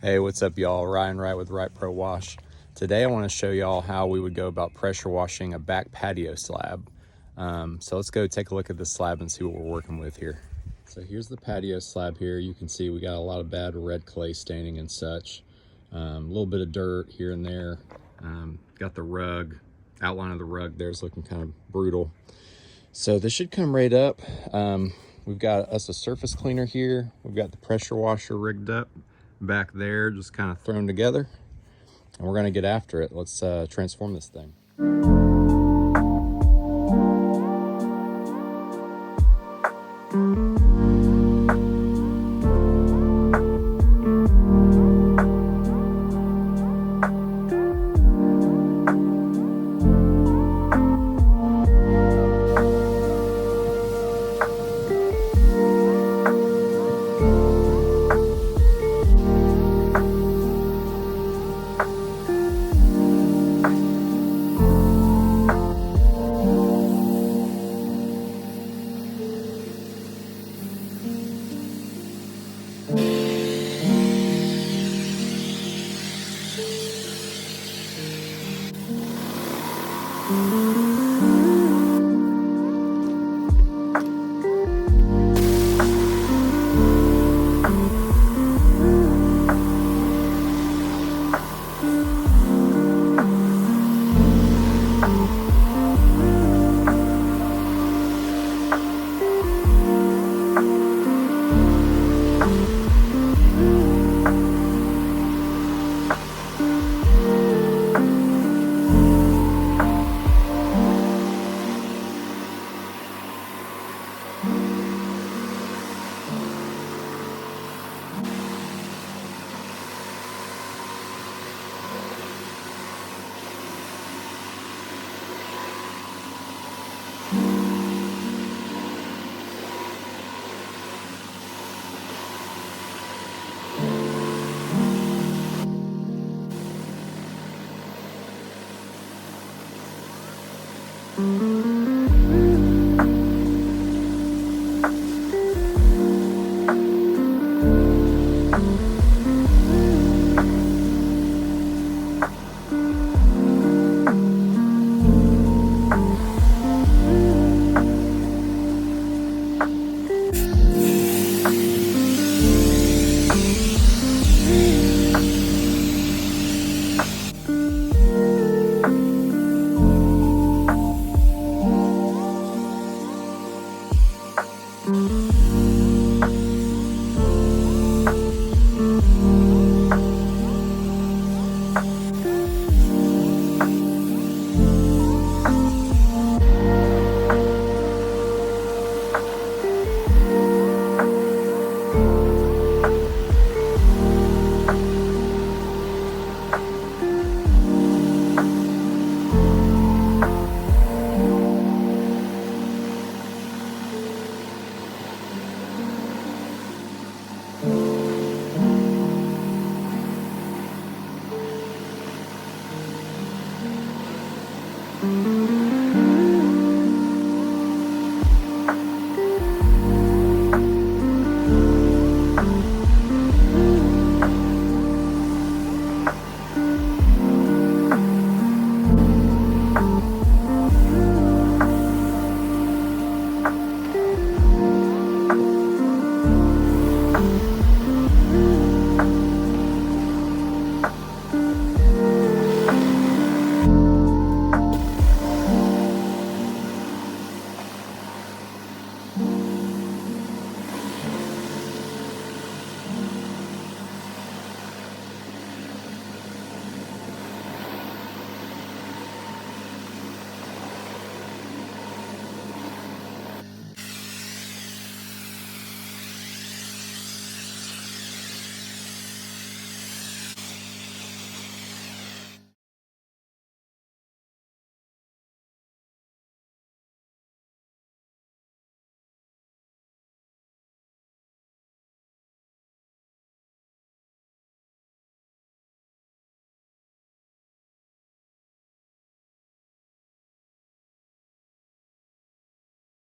Hey, what's up y'all? Ryan Wright with Wright Pro Wash. Today I want to show y'all how we would go about pressure washing a back patio slab. So let's go take a look at the slab and see what we're working with here. So here's the patio slab here. You can see we got a lot of bad red clay staining and such. A little bit of dirt here and there. Got the rug, outline of the rug there is looking kind of brutal. So this should come right up. We've got us a surface cleaner here. We've got the pressure washer rigged up back there, just kind of thrown together. And we're gonna get after it. Let's transform this thing.